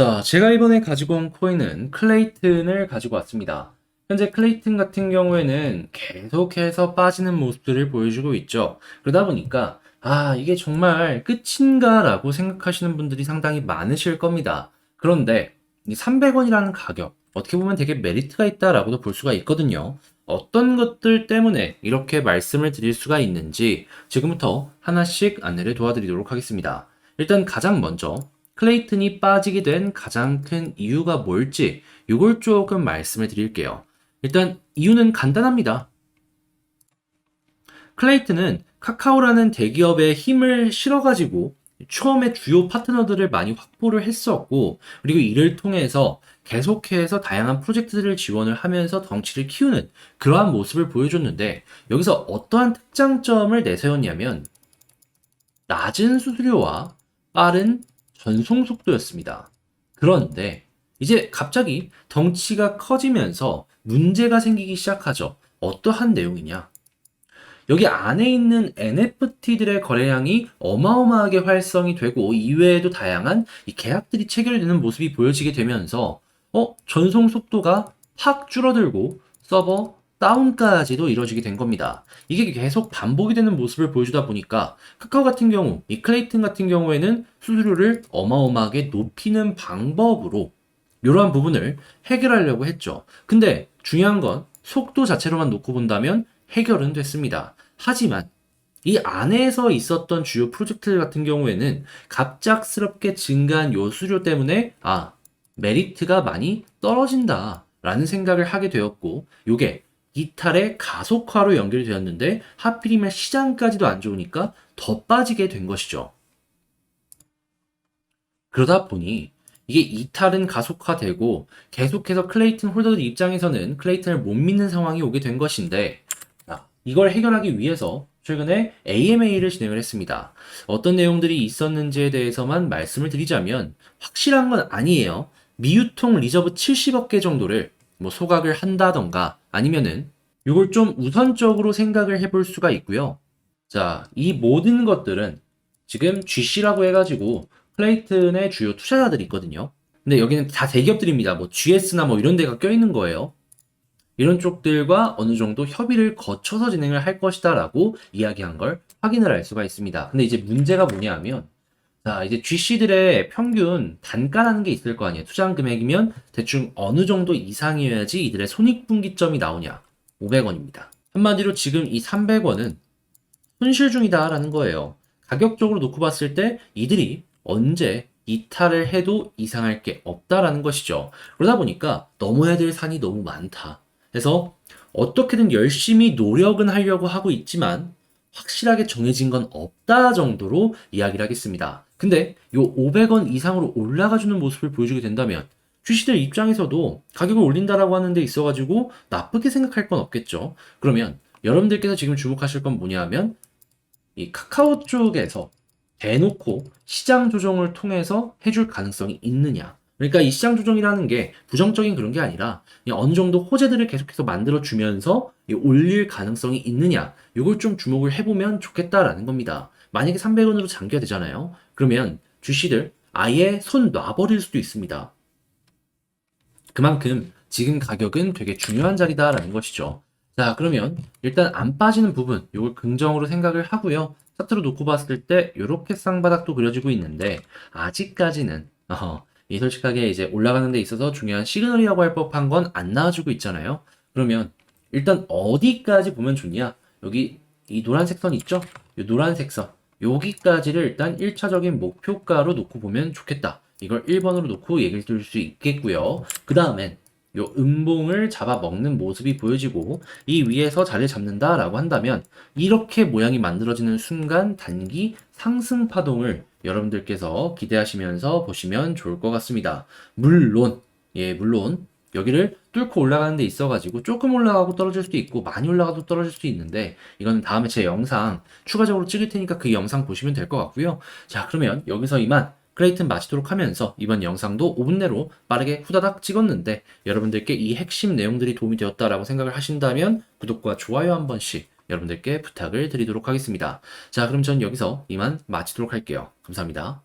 자, 제가 이번에 가지고 온 코인은 클레이튼을 가지고 왔습니다. 현재 클레이튼 같은 경우에는 계속해서 빠지는 모습들을 보여주고 있죠. 그러다 보니까, 이게 정말 끝인가 라고 생각하시는 분들이 상당히 많으실 겁니다. 그런데 이 300원이라는 가격, 어떻게 보면 되게 메리트가 있다라고도 볼 수가 있거든요. 어떤 것들 때문에 이렇게 말씀을 드릴 수가 있는지 지금부터 하나씩 안내를 도와드리도록 하겠습니다. 일단 가장 먼저 클레이튼이 빠지게 된 가장 큰 이유가 뭘지 이걸 조금 말씀을 드릴게요. 일단 이유는 간단합니다. 클레이튼은 카카오라는 대기업에 힘을 실어가지고 처음에 주요 파트너들을 많이 확보를 했었고, 그리고 이를 통해서 계속해서 다양한 프로젝트들을 지원을 하면서 덩치를 키우는 그러한 모습을 보여줬는데, 여기서 어떠한 특장점을 내세웠냐면 낮은 수수료와 빠른 전송 속도였습니다. 그런데 이제 갑자기 덩치가 커지면서 문제가 생기기 시작하죠. 어떠한 내용이냐? 여기 안에 있는 NFT들의 거래량이 어마어마하게 활성이 되고 이외에도 다양한 이 계약들이 체결되는 모습이 보여지게 되면서 전송 속도가 확 줄어들고 서버 다운까지도 이루어지게 된 겁니다. 이게 계속 반복이 되는 모습을 보여주다 보니까 카카오 같은 경우, 이 클레이튼 같은 경우에는 수수료를 어마어마하게 높이는 방법으로 이러한 부분을 해결하려고 했죠. 근데 중요한 건 속도 자체로만 놓고 본다면 해결은 됐습니다. 하지만 이 안에서 있었던 주요 프로젝트들 같은 경우에는 갑작스럽게 증가한 요 수료 때문에 메리트가 많이 떨어진다라는 생각을 하게 되었고, 요게 이탈의 가속화로 연결이 되었는데 하필이면 시장까지도 안 좋으니까 더 빠지게 된 것이죠. 그러다 보니 이게 이탈은 가속화되고 계속해서 클레이튼 홀더들 입장에서는 클레이튼을 못 믿는 상황이 오게 된 것인데, 이걸 해결하기 위해서 최근에 AMA를 진행을 했습니다. 어떤 내용들이 있었는지에 대해서만 말씀을 드리자면 확실한 건 아니에요. 미유통 리저브 70억 개 정도를 뭐 소각을 한다던가 아니면은 이걸 좀 우선적으로 생각을 해볼 수가 있고요. 자, 이 모든 것들은 지금 GC라고 해가지고 클레이튼의 주요 투자자들이 있거든요. 근데 여기는 다 대기업들입니다. 뭐 GS나 뭐 이런 데가 껴있는 거예요. 이런 쪽들과 어느 정도 협의를 거쳐서 진행을 할 것이다 라고 이야기한 걸 확인을 할 수가 있습니다. 근데 이제 문제가 뭐냐 하면, 자, 이제 GC들의 평균 단가라는 게 있을 거 아니에요. 투자한 금액이면 대충 어느 정도 이상이어야지 이들의 손익분기점이 나오냐. 500원입니다. 한마디로 지금 이 300원은 손실 중이다라는 거예요. 가격적으로 놓고 봤을 때 이들이 언제 이탈을 해도 이상할 게 없다라는 것이죠. 그러다 보니까 넘어야 될 산이 너무 많다. 그래서 어떻게든 열심히 노력은 하려고 하고 있지만 확실하게 정해진 건 없다 정도로 이야기를 하겠습니다. 근데 요 500원 이상으로 올라가주는 모습을 보여주게 된다면 주시들 입장에서도 가격을 올린다라고 하는 데 있어가지고 나쁘게 생각할 건 없겠죠. 그러면 여러분들께서 지금 주목하실 건 뭐냐 하면 이 카카오 쪽에서 대놓고 시장 조정을 통해서 해줄 가능성이 있느냐. 그러니까 이 시장 조정이라는 게 부정적인 그런 게 아니라 그냥 어느 정도 호재들을 계속해서 만들어 주면서 올릴 가능성이 있느냐. 이걸 좀 주목을 해보면 좋겠다라는 겁니다. 만약에 300원으로 잠겨야 되잖아요. 그러면 주시들 아예 손 놔버릴 수도 있습니다. 그만큼 지금 가격은 되게 중요한 자리다라는 것이죠. 자, 그러면 일단 안 빠지는 부분, 이걸 긍정으로 생각을 하고요. 차트로 놓고 봤을 때 이렇게 쌍바닥도 그려지고 있는데 아직까지는 이 솔직하게 이제 올라가는 데 있어서 중요한 시그널이라고 할 법한 건 안 나와주고 있잖아요. 그러면 일단 어디까지 보면 좋냐? 여기 이 노란색 선 있죠? 이 노란색 선 여기까지를 일단 1차적인 목표가로 놓고 보면 좋겠다. 이걸 1번으로 놓고 얘기를 드릴 수 있겠고요. 그 다음엔 요 음봉을 잡아먹는 모습이 보여지고 이 위에서 자리를 잡는다라고 한다면 이렇게 모양이 만들어지는 순간 단기 상승 파동을 여러분들께서 기대하시면서 보시면 좋을 것 같습니다. 물론 여기를 뚫고 올라가는 데 있어가지고 조금 올라가고 떨어질 수도 있고 많이 올라가도 떨어질 수도 있는데 이거는 다음에 제 영상 추가적으로 찍을 테니까 그 영상 보시면 될 것 같고요. 자, 그러면 여기서 이만 클레이튼 마치도록 하면서 이번 영상도 5분 내로 빠르게 후다닥 찍었는데 여러분들께 이 핵심 내용들이 도움이 되었다라고 생각을 하신다면 구독과 좋아요 한 번씩 여러분들께 부탁을 드리도록 하겠습니다. 자, 그럼 전 여기서 이만 마치도록 할게요. 감사합니다.